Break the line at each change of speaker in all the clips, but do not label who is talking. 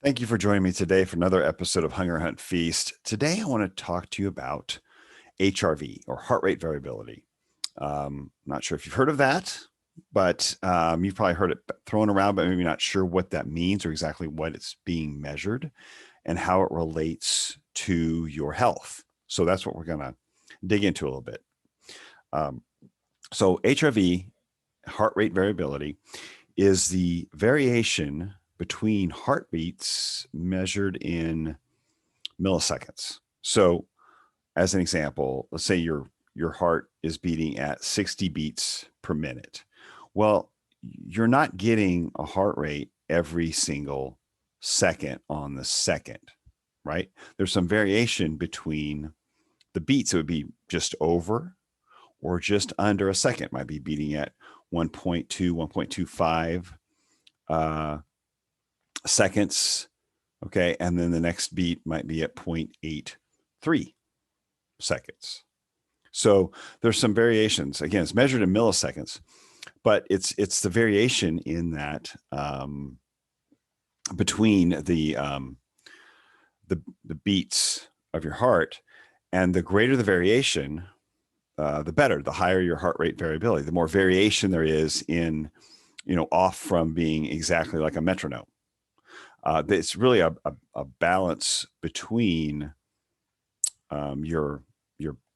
Thank you for joining me today for another episode of Hunger Hunt Feast. Today, I want to talk to you about HRV, or heart rate variability. Not sure if you've heard of that, but you've probably heard it thrown around, but maybe not sure what that means or exactly what it's being measured and how it relates to your health. So that's what we're going to dig into a little bit. So HRV, heart rate variability, is the variation between heartbeats measured in milliseconds. So as an example, let's say your heart is beating at 60 beats per minute. Well, you're not getting a heart rate every single second on the second, right? There's some variation between the beats. It would be just over or just under a second. It might be beating at 1.2, 1.25 seconds. Okay. And then the next beat might be at 0.83 seconds. So there's some variations. Again, it's measured in milliseconds, but it's the variation in that between the beats of your heart, and the greater the variation, the better. The higher your heart rate variability, the more variation there is in, off from being exactly like a metronome. It's really a balance between your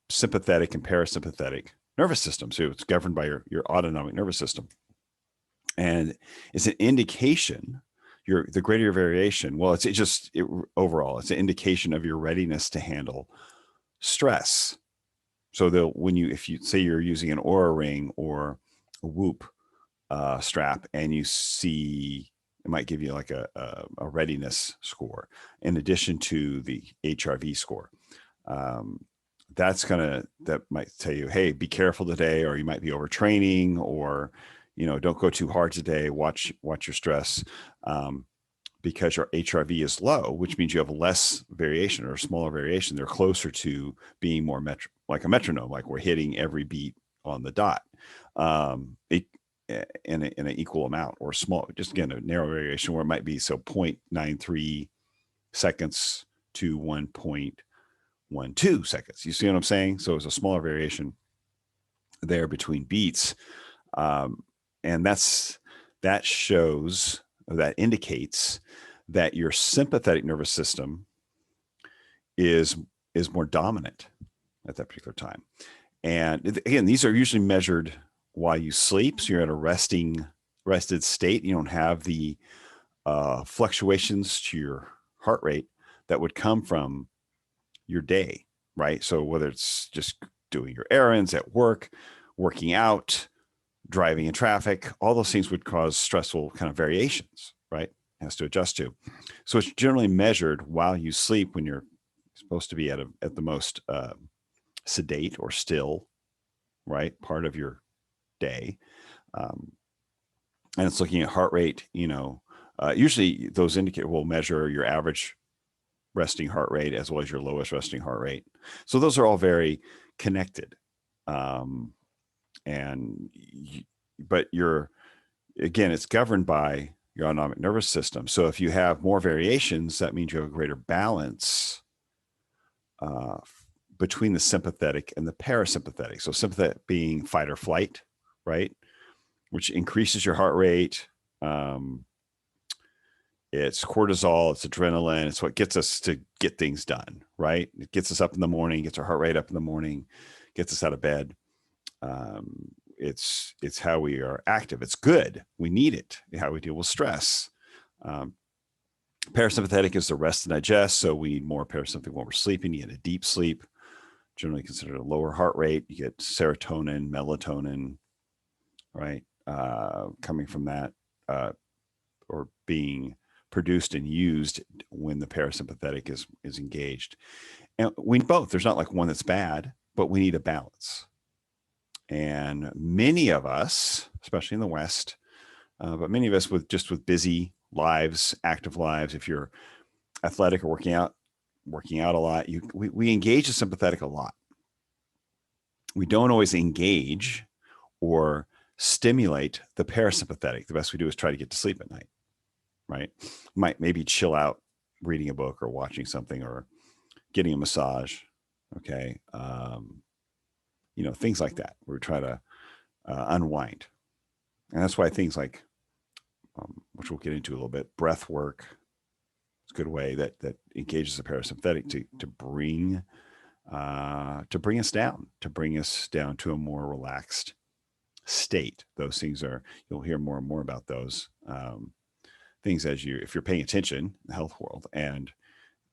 sympathetic and parasympathetic nervous system. So it's governed by your autonomic nervous system, and it's an indication. The greater your variation, well, overall, it's an indication of your readiness to handle stress. So if you say you're using an Oura ring or a Whoop strap, and you see, it might give you like a readiness score in addition to the HRV score. That might tell you, hey, be careful today, or you might be overtraining, or, don't go too hard today. Watch your stress, because your HRV is low, which means you have less variation or smaller variation. They're closer to being more like a metronome, like we're hitting every beat on the dot. In an equal amount, or small, just again, a narrow variation where it might be 0.93 seconds to 1.12 seconds. You see what I'm saying? So it's a smaller variation there between beats. And that indicates that your sympathetic nervous system is more dominant at that particular time. And again, these are usually measured while you sleep. So you're at a rested state. You don't have the fluctuations to your heart rate that would come from your day, right? So whether it's just doing your errands at work, working out, driving in traffic, all those things would cause stressful kind of variations, right? It has to adjust to. So it's generally measured while you sleep, when you're supposed to be at the most sedate or still, right, part of your day. And it's looking at heart rate. Usually those will measure your average resting heart rate as well as your lowest resting heart rate. So those are all very connected. But again, it's governed by your autonomic nervous system. So if you have more variations, that means you have a greater balance between the sympathetic and the parasympathetic. So sympathetic being fight or flight, right? Which increases your heart rate. It's cortisol, it's adrenaline. It's what gets us to get things done, right? It gets us up in the morning, gets our heart rate up in the morning, gets us out of bed. It's how we are active. It's good. We need it. How we deal with stress. Parasympathetic is the rest and digest. So we need more parasympathetic when we're sleeping. You get a deep sleep, generally considered a lower heart rate. You get serotonin, melatonin, right? Coming from that, or being produced and used when the parasympathetic is engaged. And we need both. There's not like one that's bad, but we need a balance. And many of us, especially in the West, but many of us with busy lives, active lives, if you're athletic or working out a lot, we engage the sympathetic a lot. We don't always engage or stimulate the parasympathetic. The best we do is try to get to sleep at night. right? Might maybe chill out reading a book or watching something or getting a massage. Okay. Things like that. We try to unwind. And that's why things like, which we'll get into a little bit, breath work is a good way that engages the parasympathetic to bring us down, to a more relaxed state. Those things you'll hear more and more about those things if you're paying attention in the health world. And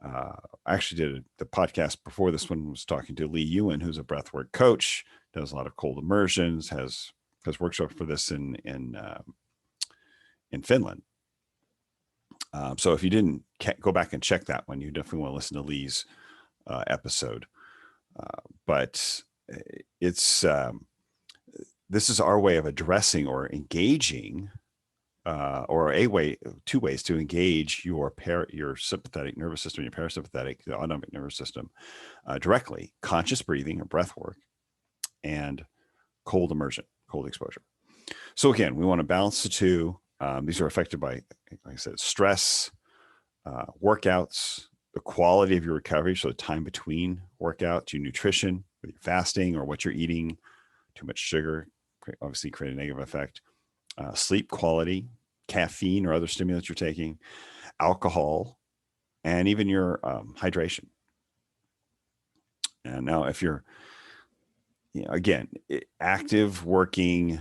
I actually did the podcast before this one, was talking to Lee Ewan, who's a breathwork coach, does a lot of cold immersions, has workshops for this in Finland. So if you didn't go back and check that one, you definitely want to listen to Lee's episode. But it's this is our way of addressing or engaging, or two ways to engage your sympathetic nervous system, your parasympathetic, the autonomic nervous system, directly: conscious breathing or breath work, and cold immersion, cold exposure. So again, we want to balance the two. These are affected by, like I said, stress, workouts, the quality of your recovery, so the time between workouts, your nutrition, whether you're fasting or what you're eating. Too much sugar obviously create a negative effect. Sleep quality, caffeine or other stimulants you're taking, alcohol, and even your hydration. And now if you're, again, active, working,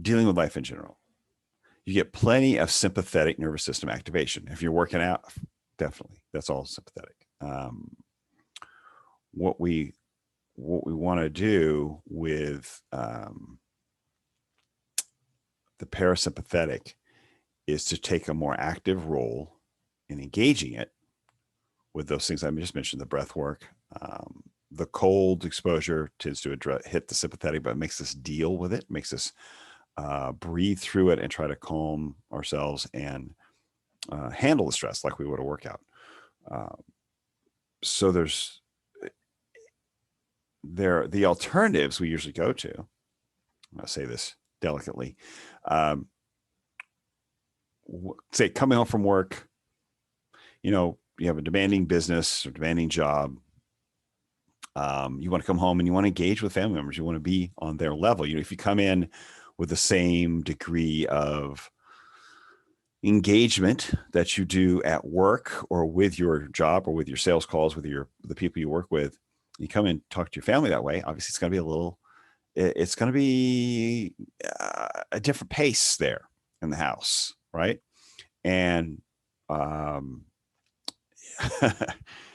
dealing with life in general, you get plenty of sympathetic nervous system activation. If you're working out, definitely, that's all sympathetic. What we want to do with the parasympathetic is to take a more active role in engaging it with those things I just mentioned: the breath work. The cold exposure tends to hit the sympathetic, but it makes us deal with it, makes us breathe through it and try to calm ourselves and handle the stress like we would a workout. So the alternatives we usually go to, I'll say this delicately, say coming home from work, you have a demanding business or demanding job. You want to come home and you want to engage with family members. You want to be on their level. If you come in with the same degree of engagement that you do at work or with your job or with your sales calls, with the people you work with, you come in and talk to your family that way, obviously it's going to be a different pace there in the house, right? And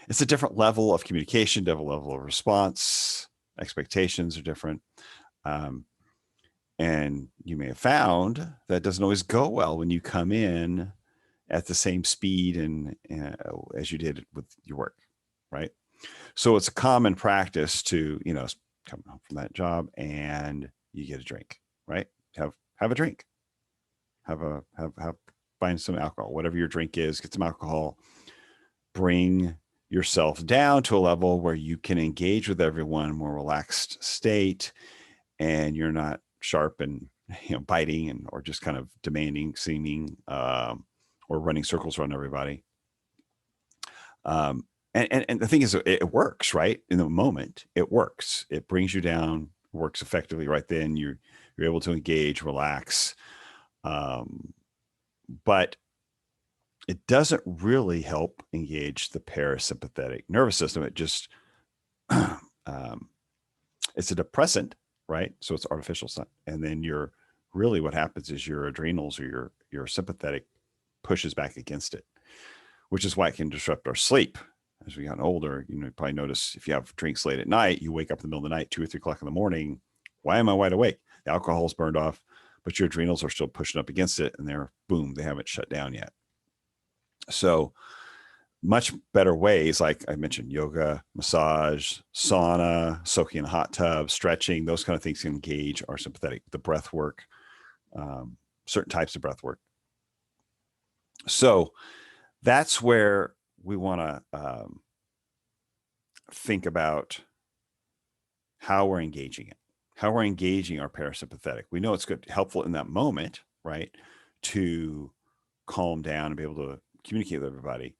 it's a different level of communication, different level of response. Expectations are different. And you may have found that doesn't always go well when you come in at the same speed and as you did with your work, right? So it's a common practice to, come home from that job and you get a drink, right? Have a drink. Find some alcohol, whatever your drink is, get some alcohol, bring yourself down to a level where you can engage with everyone in a more relaxed state, and you're not sharp and biting or just kind of demanding seeming, or running circles around everybody. And the thing is, it works, right? In the moment, it works. It brings you down, works effectively right then. You're able to engage, relax. But it doesn't really help engage the parasympathetic nervous system. It just, it's a depressant, right? So it's artificial. And then what happens is your adrenals or your sympathetic pushes back against it, which is why it can disrupt our sleep. As we gotten older, you probably notice if you have drinks late at night, you wake up in the middle of the night, 2 or 3 o'clock in the morning. Why am I wide awake? The alcohol's burned off, but your adrenals are still pushing up against it, and they haven't shut down yet. So much better ways, like I mentioned, yoga, massage, sauna, soaking in a hot tub, stretching, those kind of things can engage our sympathetic. The breath work, certain types of breath work. So that's where we want to think about how we're engaging it, how we're engaging our parasympathetic. We know it's helpful in that moment, right? To calm down and be able to communicate with everybody.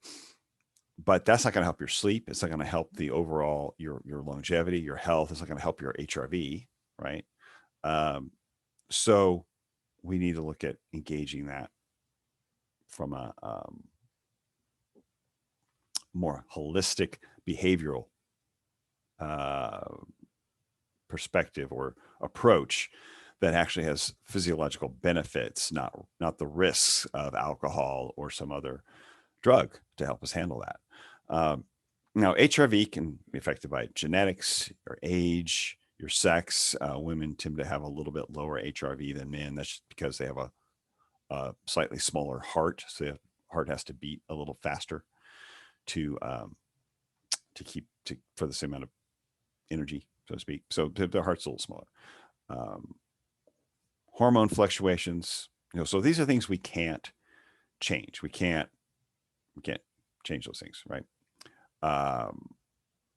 But that's not going to help your sleep. It's not going to help the overall your longevity, your health. It's not going to help your HRV, right? So we need to look at engaging that from a more holistic behavioral perspective or approach that actually has physiological benefits, not the risks of alcohol or some other drug to help us handle that. Now, HRV can be affected by genetics, your age, your sex. Women tend to have a little bit lower HRV than men. That's because they have a slightly smaller heart, so the heart has to beat a little faster to keep for the same amount of energy, so to speak. So the heart's a little smaller. Hormone fluctuations, so these are things we can't change. We can't change those things, right?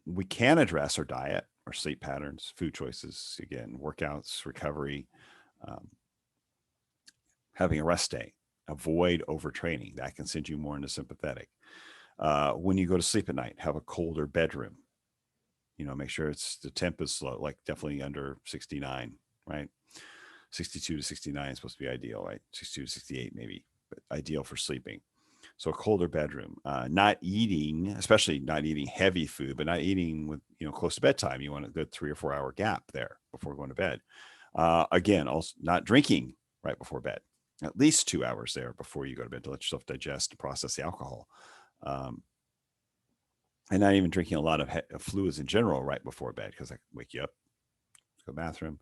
We can address our diet, our sleep patterns, food choices, again, workouts, recovery, having a rest day, avoid overtraining. That can send you more into sympathetic. When you go to sleep at night, have a colder bedroom. Make sure the temp is low, like definitely under 69, right? 62 to 69 is supposed to be ideal, right? 62 to 68 maybe, but ideal for sleeping. So a colder bedroom, not eating, especially not eating heavy food, but not eating with, close to bedtime. You want a good 3 or 4 hour gap there before going to bed. Again, also not drinking right before bed, at least 2 hours there before you go to bed to let yourself digest and process the alcohol. And not even drinking a lot of fluids in general right before bed, because I wake you up, go to the bathroom.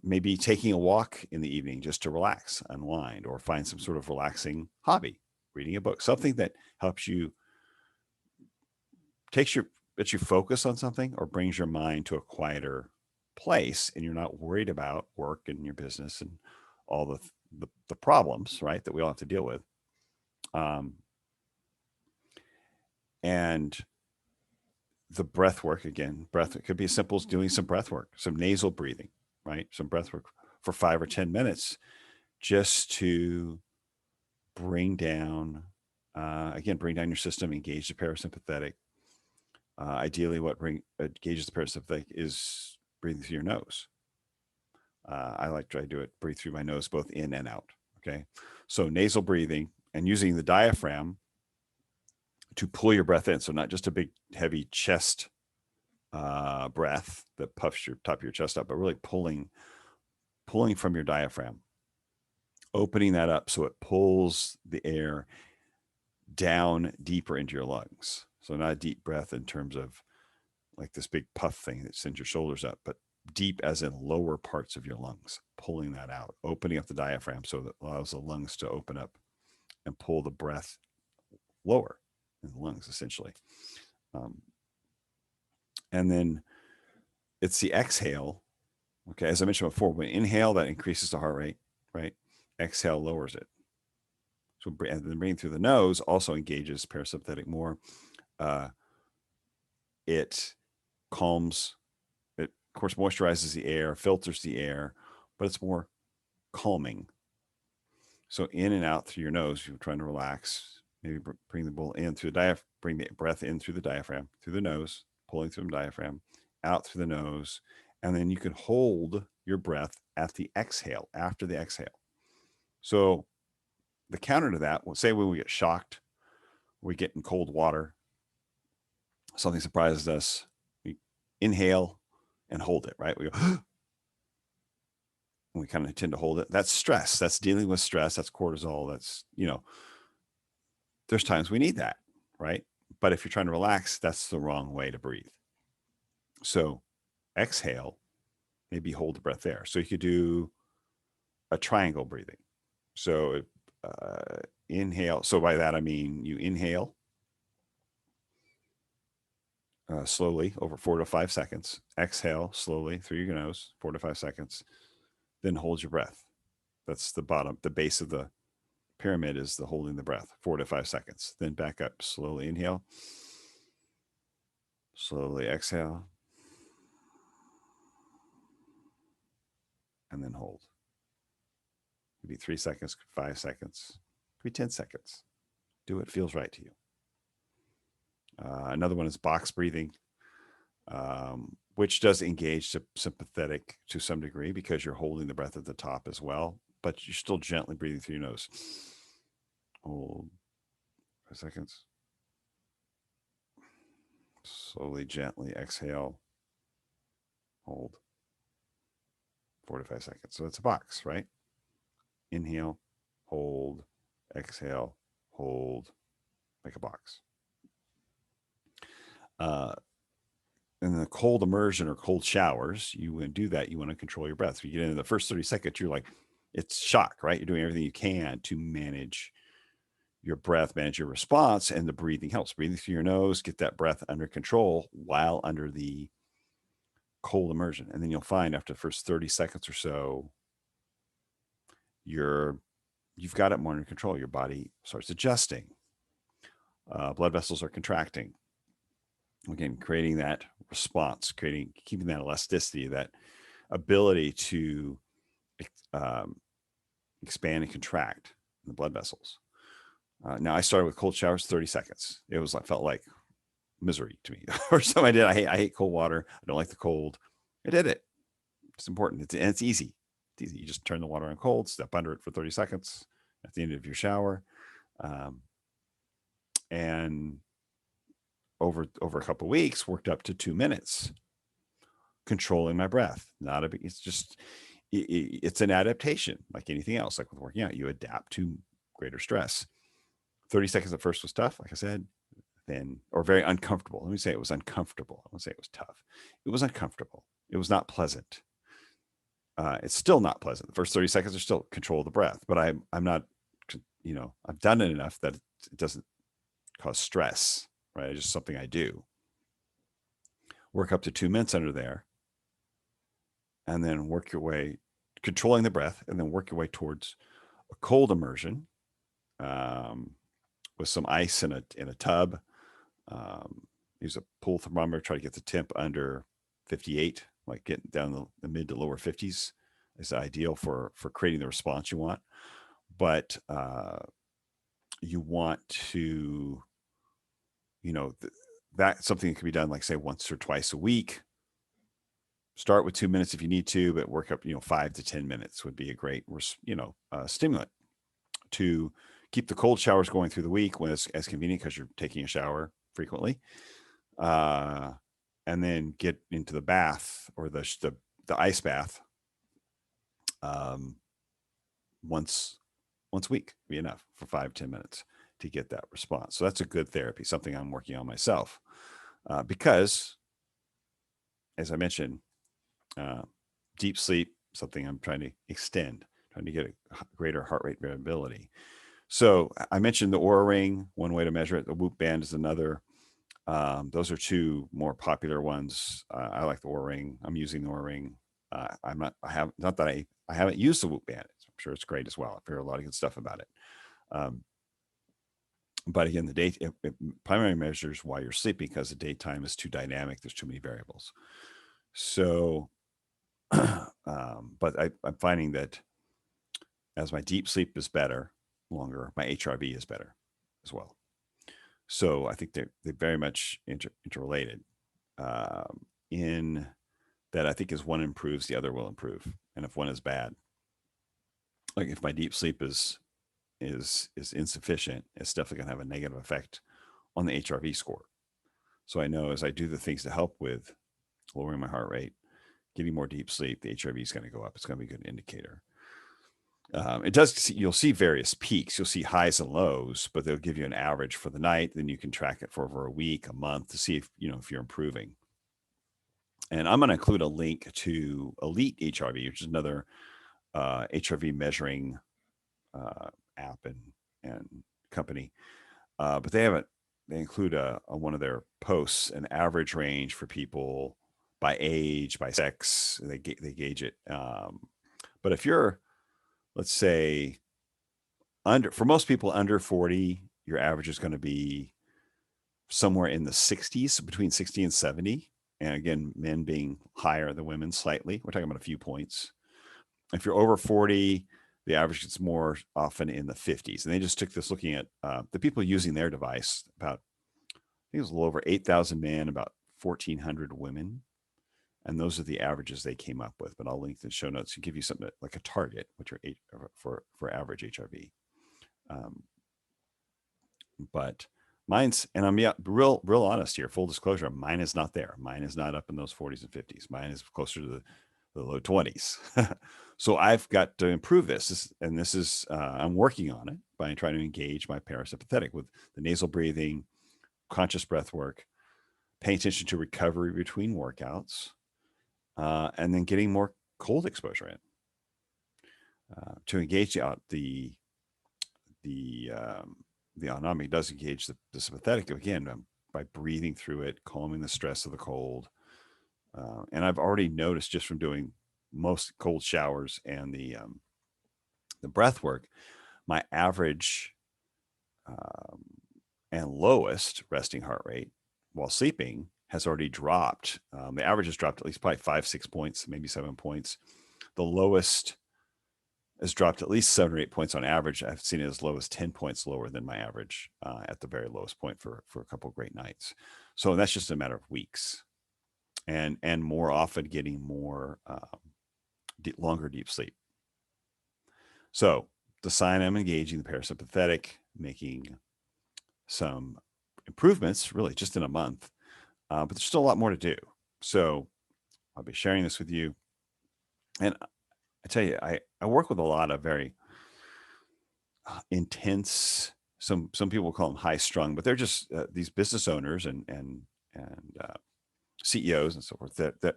Maybe taking a walk in the evening just to relax, unwind, or find some sort of relaxing hobby, reading a book, something that helps you, lets you focus on something or brings your mind to a quieter place, and you're not worried about work and your business and all the problems, right, that we all have to deal with. And the breath work, again, it could be as simple as doing some breath work, some nasal breathing, right? Some breath work for 5 or 10 minutes just to bring down, bring down your system, engage the parasympathetic. Ideally, what engages the parasympathetic is breathing through your nose. I like to do it, breathe through my nose, both in and out. Okay. So nasal breathing and using the diaphragm to pull your breath in. So not just a big, heavy chest breath that puffs your top of your chest up, but really pulling from your diaphragm, opening that up so it pulls the air down deeper into your lungs. So not a deep breath in terms of like this big puff thing that sends your shoulders up, but deep as in lower parts of your lungs, pulling that out, opening up the diaphragm so that allows the lungs to open up and pull the breath lower in the lungs, essentially. And then it's the exhale. Okay, as I mentioned before, when inhale, that increases the heart rate, right? Exhale lowers it. So, and then breathing through the nose also engages parasympathetic more. It calms, it of course moisturizes the air, filters the air, but it's more calming. So in and out through your nose, you're trying to relax. Maybe bring the bowl in through the bring the breath in through the diaphragm, through the nose, pulling through the diaphragm, out through the nose, and then you can hold your breath at the exhale, after the exhale. So the counter to that, say when we get shocked, we get in cold water, something surprises us, we inhale and hold it, right? We go, we kind of tend to hold it. That's stress. That's dealing with stress. That's cortisol. That's, there's times we need that, right? But if you're trying to relax, that's the wrong way to breathe. So exhale, maybe hold the breath there. So you could do a triangle breathing. So inhale. So by that, I mean you inhale slowly over 4 to 5 seconds. Exhale slowly through your nose, 4 to 5 seconds. Then hold your breath. That's the bottom, the base of the pyramid is the holding the breath, 4 to 5 seconds. Then back up, slowly inhale, slowly exhale, and then hold. Maybe 3 seconds, 5 seconds. Could be 10 seconds. Do what feels right to you. Another one is box breathing, which does engage sympathetic to some degree because you're holding the breath at the top as well, but you're still gently breathing through your nose. Hold 5 seconds. Slowly, gently exhale. Hold 4 to 5 seconds. So it's a box, right? Inhale, hold, exhale, hold, like a box. In the cold immersion or cold showers, you want to do that. You want to control your breath. So you get into the first 30 seconds, you're like, it's shock, right? You're doing everything you can to manage your breath, manage your response, and the breathing helps. Breathing through your nose, get that breath under control while under the cold immersion. And then you'll find after the first 30 seconds or so, you've got it more under control. Your body starts adjusting. Blood vessels are contracting. Again, creating that response, keeping that elasticity, that ability to expand and contract in the blood vessels. Now I started with cold showers, 30 seconds. It was felt like misery to me. First time I did, I hate cold water. I don't like the cold. I did it. It's important. It's easy. It's easy. You just turn the water on cold, step under it for 30 seconds at the end of your shower. And over a couple of weeks, worked up to 2 minutes, controlling my breath. It's an adaptation like anything else. Like with working out, you adapt to greater stress. 30 seconds at first was tough, like I said, or very uncomfortable. Let me say it was uncomfortable. I won't say it was tough. It was uncomfortable. It was not pleasant. It's still not pleasant. The first 30 seconds are still control of the breath, but I'm not, I've done it enough that it doesn't cause stress, right? It's just something I do. Work up to 2 minutes under there, and then work your way, controlling the breath, and then work your way towards a cold immersion with some ice in a tub. Use a pool thermometer, try to get the temp under 58, like getting down the mid to lower 50s is ideal for creating the response you want. But you want to, that's something that can be done, like say once or twice a week. Start with 2 minutes if you need to, but work up, 5 to 10 minutes would be a great, stimulant to keep the cold showers going through the week when it's as convenient because you're taking a shower frequently. And then get into the bath or the ice bath once a week be enough for 5-10 minutes to get that response. So that's a good therapy, something I'm working on myself because, as I mentioned, deep sleep, something I'm trying to extend, trying to get a greater heart rate variability. So I mentioned the Oura Ring, one way to measure it. The Whoop Band is another. Those are two more popular ones. I like the Oura Ring. I'm using the Oura Ring. I haven't used the Whoop Band. I'm sure it's great as well. I've heard a lot of good stuff about it. But again, it primarily measures while you're sleeping because the daytime is too dynamic. There's too many variables. So, but I'm finding that as my deep sleep is better, longer, my HRV is better as well. So I think they're very much interrelated in that I think as one improves, the other will improve. And if one is bad, like if my deep sleep is insufficient, it's definitely going to have a negative effect on the HRV score. So I know as I do the things to help with lowering my heart rate, getting more deep sleep, the HRV is going to go up. It's going to be a good indicator. You'll see various peaks. You'll see highs and lows, but they'll give you an average for the night. Then you can track it for over a week, a month to see if you're improving. And I'm going to include a link to ELITE HRV, which is another HRV measuring app and company. But they include one of their posts, an average range for people by age, by sex. They gauge it. But if you're, let's say, for most people under 40, your average is going to be somewhere in the 60s, between 60 and 70. And again, men being higher than women slightly. We're talking about a few points. If you're over 40, the average gets more often in the 50s. And they just took this looking at the people using their device, about, I think it was a little over 8,000 men, about 1,400 women. And those are the averages they came up with. But I'll link the show notes to give you something like a target, which are for average HRV. But mine's, and I'm real honest here, full disclosure, mine is not there. Mine is not up in those 40s and 50s. Mine is closer to the low 20s. So I've got to improve this. This is I'm working on it by trying to engage my parasympathetic with the nasal breathing, conscious breath work, paying attention to recovery between workouts, and then getting more cold exposure in to engage out the autonomic does engage the sympathetic again by breathing through it, calming the stress of the cold. And I've already noticed just from doing most cold showers and the breath work, my average and lowest resting heart rate while sleeping has already dropped. The average has dropped at least probably 5-6 points, maybe 7 points. The lowest has dropped at least 7 or 8 points on average. I've seen it as low as 10 points lower than my average at the very lowest point for a couple of great nights. So that's just a matter of weeks, and more often getting more longer deep sleep. So the sign I'm engaging the parasympathetic, making some improvements really just in a month, but there's still a lot more to do. So I'll be sharing this with you. And I tell you, I work with a lot of very intense, some people call them high strung, but they're just these business owners and CEOs and so forth that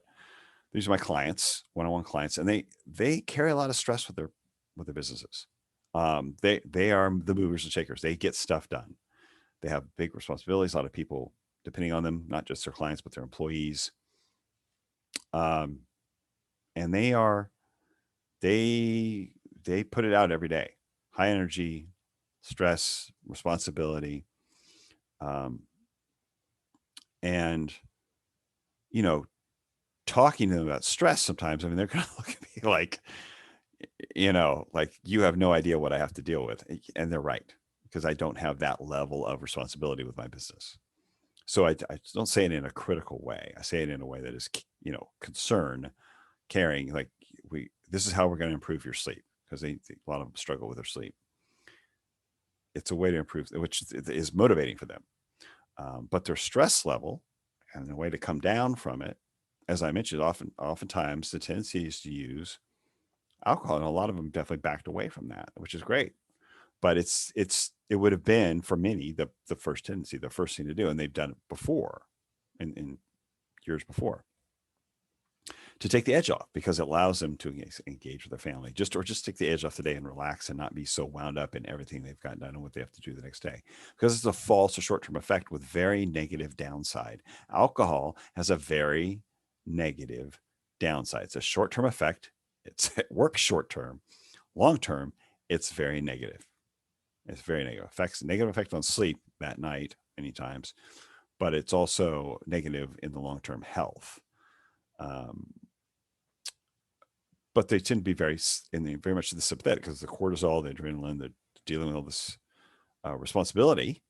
these are my clients, one-on-one clients, and they carry a lot of stress with their businesses. They are the movers and shakers. They get stuff done. They have big responsibilities. A lot of people depending on them, not just their clients, but their employees. And they put it out every day. High energy, stress, responsibility. And, talking to them about stress sometimes, I mean, they're going to look at me like, like you have no idea what I have to deal with. And they're right, because I don't have that level of responsibility with my business. So I don't say it in a critical way. I say it in a way that is, concern, caring, like this is how we're going to improve your sleep, because a lot of them struggle with their sleep. It's a way to improve, which is motivating for them. But their stress level and the way to come down from it, as I mentioned, oftentimes the tendency is to use alcohol, and a lot of them definitely backed away from that, which is great. But it would have been for many the first tendency, the first thing to do, and they've done it before, in years before, to take the edge off, because it allows them to engage with their family, just take the edge off today and relax and not be so wound up in everything they've got done and what they have to do the next day, because it's a false or short-term effect with very negative downside. Alcohol has a very negative downside. It's a short-term effect. It works short-term. Long-term, it's very negative. It's very negative. Negative effect on sleep that night many times, but it's also negative in the long-term health. But they tend to be very much the sympathetic, because the cortisol, the adrenaline, the dealing with all this responsibility,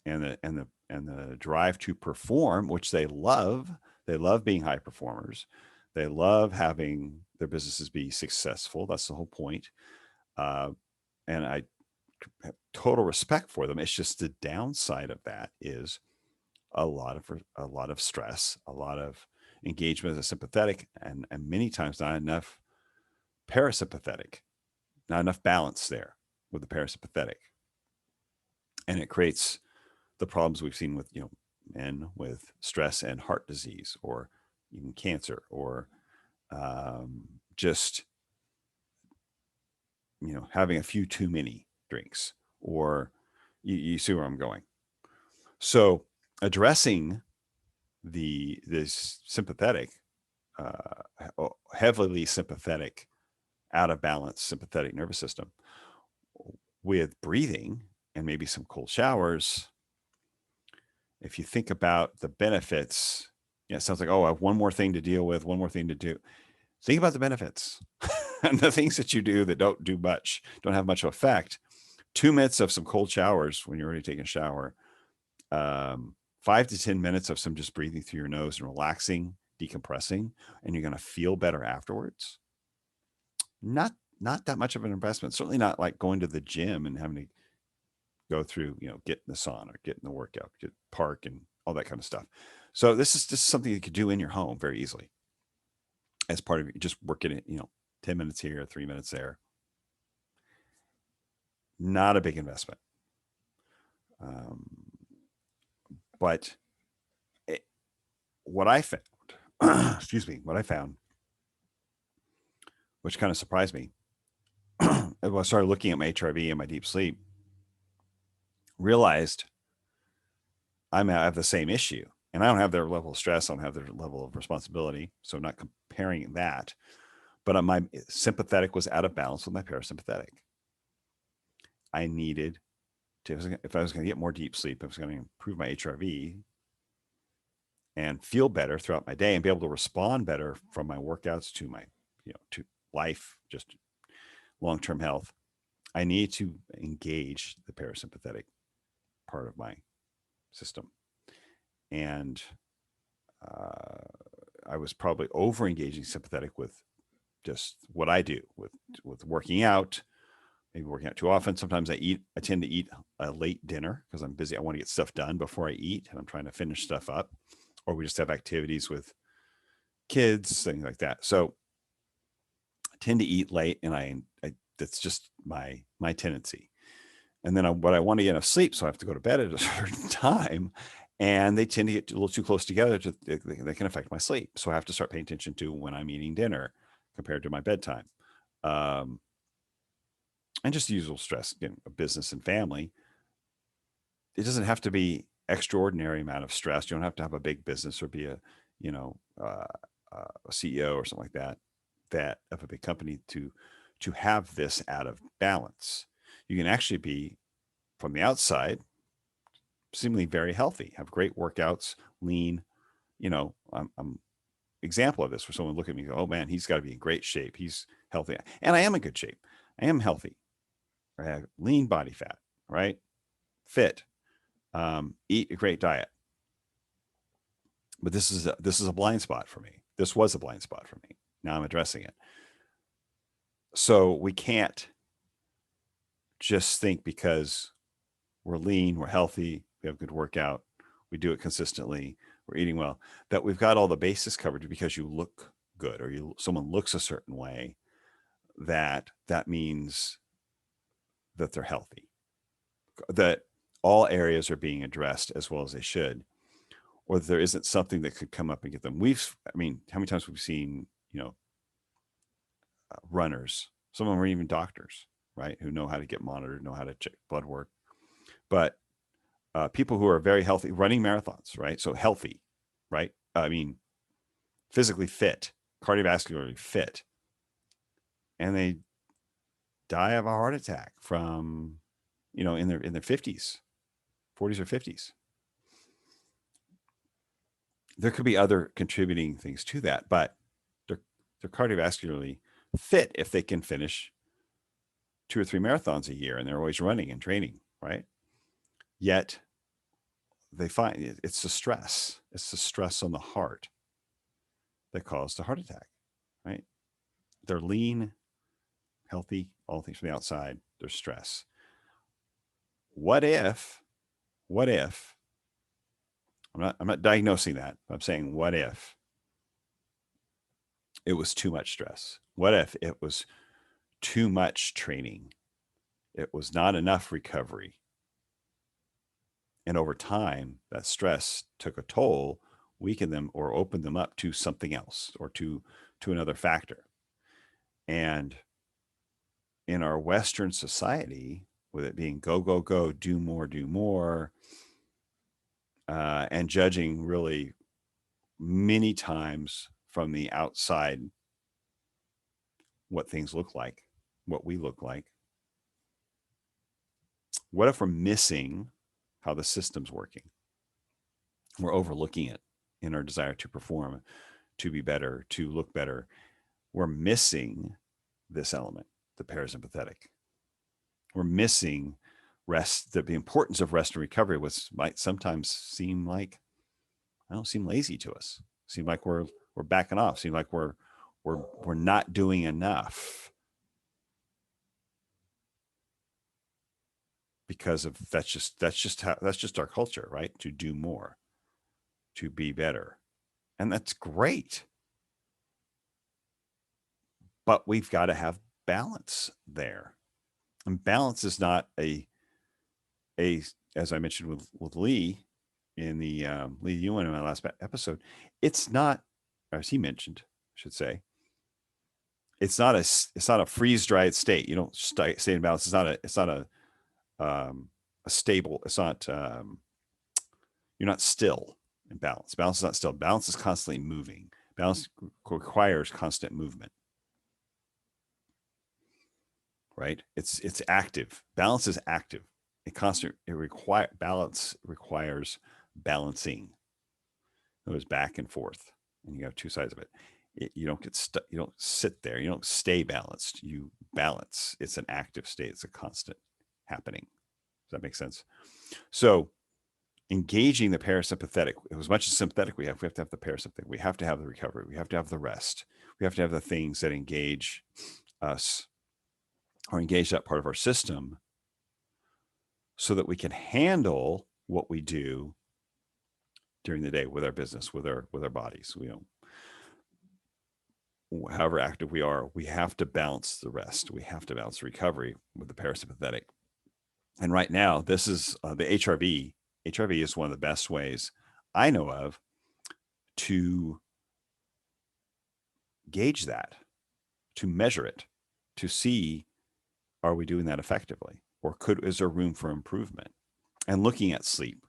and the drive to perform, which they love. They love being high performers. They love having their businesses be successful. That's the whole point. And I have total respect for them. It's just the downside of that is a lot of stress, a lot of engagement as a sympathetic, and many times not enough parasympathetic, not enough balance there with the parasympathetic. And it creates the problems we've seen with, men with stress and heart disease, or even cancer, or just, having a few too many drinks, or you see where I'm going. So addressing this sympathetic, heavily sympathetic, out of balance sympathetic nervous system with breathing and maybe some cold showers. If you think about the benefits, it sounds like, oh, I have one more thing to deal with, one more thing to do. Think about the benefits. and the things that you do that don't have much effect. 2 minutes of some cold showers when you're already taking a shower, 5 to 10 minutes of some just breathing through your nose and relaxing, decompressing, and you're going to feel better afterwards. Not that much of an investment. Certainly not like going to the gym and having to go through, get in the sauna, get in the workout, get park and all that kind of stuff. So this is just something you could do in your home very easily as part of just working it, 10 minutes here, 3 minutes there. Not a big investment. But what I found, what I found, which kind of surprised me, when I started looking at my HRV and my deep sleep, realized I have the same issue. And I don't have their level of stress. I don't have their level of responsibility. So I'm not comparing that. But my sympathetic was out of balance with my parasympathetic. I needed to, if I was going to get more deep sleep, if I was going to improve my HRV and feel better throughout my day and be able to respond better from my workouts to my, to life, just long-term health, I need to engage the parasympathetic part of my system. And I was probably over engaging sympathetic with just what I do with working out, maybe working out too often. Sometimes I tend to eat a late dinner because I'm busy. I want to get stuff done before I eat and I'm trying to finish stuff up, or we just have activities with kids, things like that. So I tend to eat late, and I that's just my tendency. And then what I want to get enough sleep, so I have to go to bed at a certain time, and they tend to get a little too close together. They can affect my sleep. So I have to start paying attention to when I'm eating dinner compared to my bedtime. And just the usual stress, business and family. It doesn't have to be extraordinary amount of stress. You don't have to have a big business or be a CEO or something like that of a big company to have this out of balance. You can actually be, from the outside, seemingly very healthy, have great workouts, lean. I'm example of this where someone look at me and go, oh man, he's got to be in great shape. He's healthy. And I am in good shape. I am healthy. I have lean body fat, right? Fit, eat a great diet. But this is a blind spot for me. This was a blind spot for me. Now I'm addressing it. So we can't just think because we're lean, we're healthy, we have good workout, we do it consistently, we're eating well, that we've got all the bases covered because you look good or someone looks a certain way, that means that they're healthy, that all areas are being addressed as well as they should, or there isn't something that could come up and get them. How many times we've seen, runners, some of them are even doctors, right, who know how to get monitored, know how to check blood work, but people who are very healthy, running marathons, right? So healthy, right? Physically fit, cardiovascularly fit, and they die of a heart attack from, in their 50s, 40s or 50s. There could be other contributing things to that, but they're cardiovascularly fit if they can finish 2 or 3 marathons a year and they're always running and training, right? Yet they find it's the stress. It's the stress on the heart that caused the heart attack, right? They're lean, healthy, all things from the outside. There's stress. What if I'm not diagnosing that. I'm saying, what if it was too much stress? What if it was too much training? It was not enough recovery. And over time, that stress took a toll, weakened them, or opened them up to something else or to another factor. And in our Western society, with it being go, go, go, do more, and judging really many times from the outside what things look like, what we look like. What if we're missing how the system's working? We're overlooking it in our desire to perform, to be better, to look better. We're missing this element, the parasympathetic. We're missing rest, the importance of rest and recovery, which might sometimes seem like, seem lazy to us. Seem like we're backing off. Seem like we're not doing enough because of that's just our culture, right? To do more, to be better, and that's great. But we've got to have balance there, and balance is not a as I mentioned with Lee in the Lee Ewan in my last episode. It's not, as he mentioned, I should say, it's not a freeze dried state. You don't stay in balance. It's not a stable. It's not. You're not still in balance. Balance is not still. Balance is constantly moving. Balance requires constant movement. Right? It's active. Balance is active. Balance requires balancing. It goes back and forth, and you have two sides of it. You don't get stuck. You don't sit there. You don't stay balanced. You balance. It's an active state. It's a constant happening. Does that make sense? So engaging the parasympathetic, as much as sympathetic we have to have the parasympathetic. We have to have the recovery. We have to have the rest. We have to have the things that engage us or engage that part of our system so that we can handle what we do during the day with our business, with our bodies. However active we are, we have to balance the rest. We have to balance the recovery with the parasympathetic. And right now, this is the HRV. HRV is one of the best ways I know of to gauge that, to measure it, to see, are we doing that effectively? Or is there room for improvement? And looking at sleep,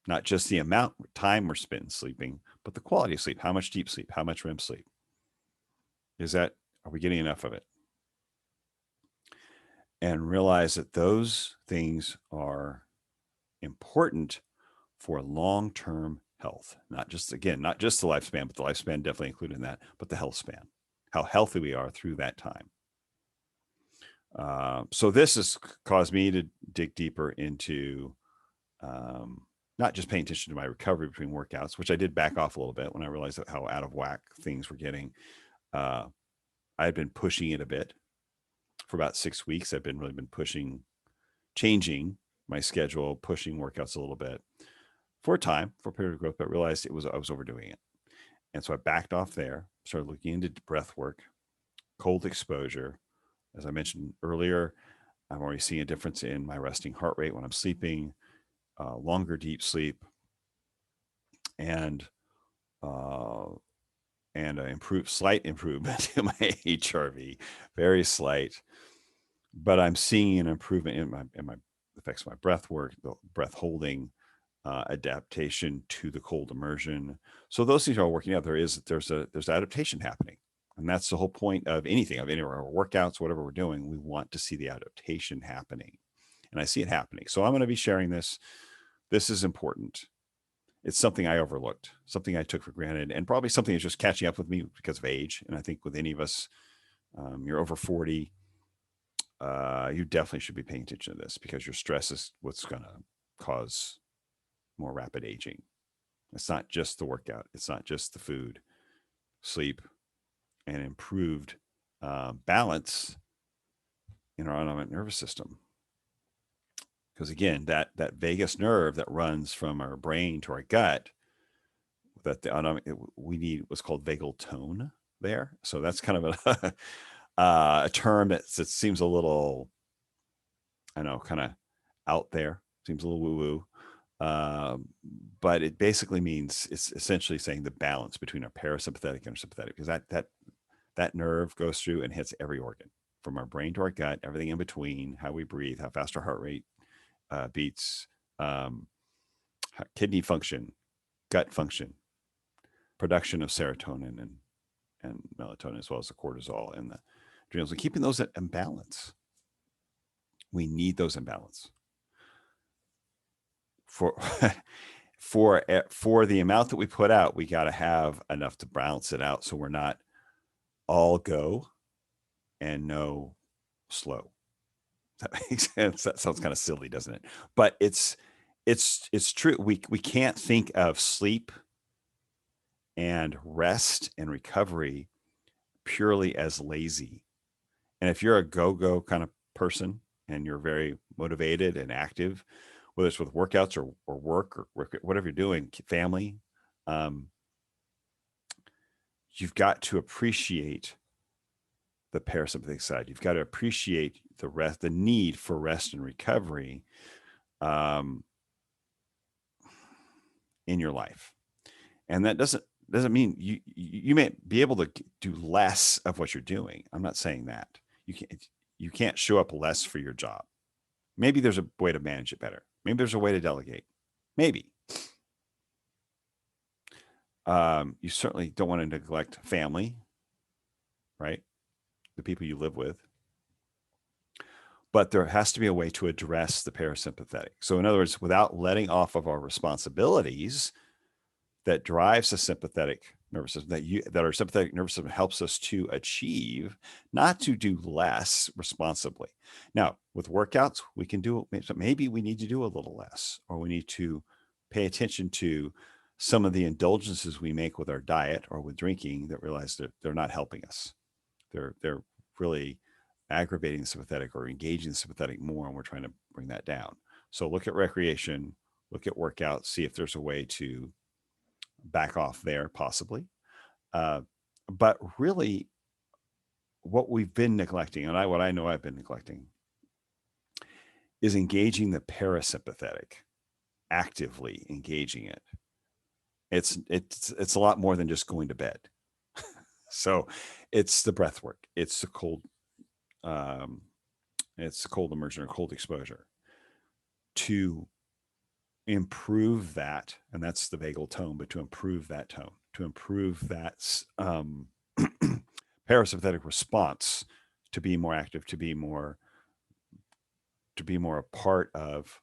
not just the amount of time we're spending sleeping, but the quality of sleep. How much deep sleep? How much REM sleep? Are we getting enough of it? And realize that those things are important for long-term health. Not just the lifespan, but the lifespan definitely included in that, but the health span, how healthy we are through that time. So this has caused me to dig deeper into not just paying attention to my recovery between workouts, which I did back off a little bit when I realized how out of whack things were getting. I had been pushing it a bit for about 6 weeks. I've really been changing my schedule, pushing workouts a little bit for a period of growth, but realized I was overdoing it. And so I backed off there, started looking into breath work, cold exposure. As I mentioned earlier, I'm already seeing a difference in my resting heart rate when I'm sleeping, longer deep sleep, and slight improvement in my HRV, very slight, but I'm seeing an improvement in my effects of my breath work, the breath holding, adaptation to the cold immersion. So those things are all working out. There's adaptation happening. And that's the whole point of anything, of any of our workouts, whatever we're doing. We want to see the adaptation happening. And I see it happening. So I'm going to be sharing this. This is important. It's something I overlooked, something I took for granted, and probably something that's just catching up with me because of age. And I think with any of us, you're over 40, you definitely should be paying attention to this because your stress is what's going to cause more rapid aging. It's not just the workout. It's not just the food, sleep, and improved balance in our autonomic nervous system. Because again, that vagus nerve that runs from our brain to our gut, we need what's called vagal tone there. So that's kind of a term that seems a little, I know, kind of out there. Seems a little woo-woo. But it basically means, it's essentially saying the balance between our parasympathetic and our sympathetic, because that nerve goes through and hits every organ from our brain to our gut, everything in between, how we breathe, how fast our heart rate beats, kidney function, gut function, production of serotonin and melatonin, as well as the cortisol and the adrenals, and keeping those in balance. We need those in balance for the amount that we put out. We got to have enough to balance it out, so we're not all go and no slow. That makes sense. That sounds kind of silly, doesn't it? But it's true. We can't think of sleep and rest and recovery purely as lazy. And if you're a go-go kind of person and you're very motivated and active, whether it's with workouts or work or whatever you're doing, family, you've got to appreciate the parasympathetic side. You've got to appreciate the need for rest and recovery in your life. And that doesn't mean you may be able to do less of what you're doing. I'm not saying that. You can't show up less for your job. Maybe there's a way to manage it better. Maybe there's a way to delegate. Maybe. You certainly don't want to neglect family, right? The people you live with. But there has to be a way to address the parasympathetic. So in other words, without letting off of our responsibilities that drives the sympathetic nervous system, that our sympathetic nervous system helps us to achieve, not to do less responsibly. Now, with workouts, we can do, maybe we need to do a little less, or we need to pay attention to some of the indulgences we make with our diet or with drinking that realize that they're not helping us. They're really aggravating the sympathetic or engaging the sympathetic more, and we're trying to bring that down. So look at recreation, look at workouts, see if there's a way to back off there possibly. But really what we've been neglecting, and what I know I've been neglecting, is engaging the parasympathetic, actively engaging it. It's a lot more than just going to bed. So it's the breath work. It's the cold immersion or cold exposure to improve that. And that's the vagal tone, but to improve that tone, to improve that parasympathetic response, to be more active, to be more a part of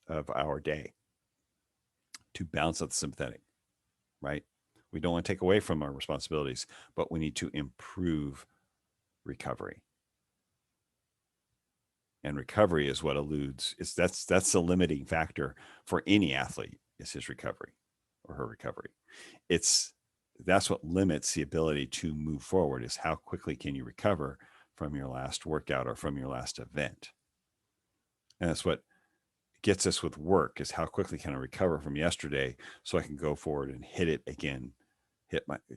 our day, to balance out the sympathetic, right? We don't want to take away from our responsibilities, but we need to improve recovery. And recovery is what eludes. That's the limiting factor for any athlete, is his recovery or her recovery. That's what limits the ability to move forward, is how quickly can you recover from your last workout or from your last event. And that's what gets us with work, is how quickly can I recover from yesterday so I can go forward and hit it again,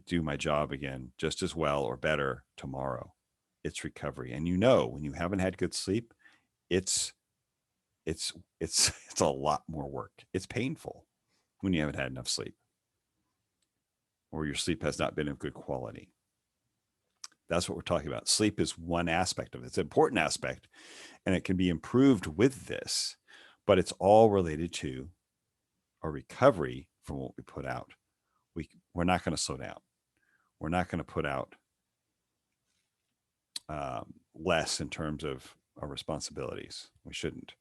do my job again just as well or better tomorrow. It's recovery. And when you haven't had good sleep, it's a lot more work. It's painful when you haven't had enough sleep, or your sleep has not been of good quality. That's what we're talking about. Sleep is one aspect of it. It's an important aspect, and it can be improved with this, but it's all related to a recovery from what we put out. We're not going to slow down. We're not going to put out less in terms of our responsibilities. We shouldn't.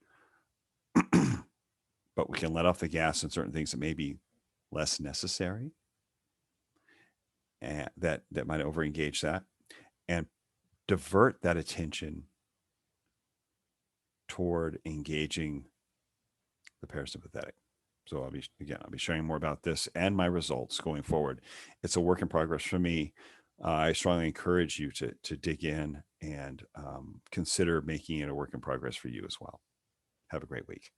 But we can let off the gas on certain things that may be less necessary, and that might overengage that, and divert that attention toward engaging the parasympathetic. So I'll be sharing more about this and my results going forward. It's a work in progress for me. I strongly encourage you to dig in and consider making it a work in progress for you as well. Have a great week.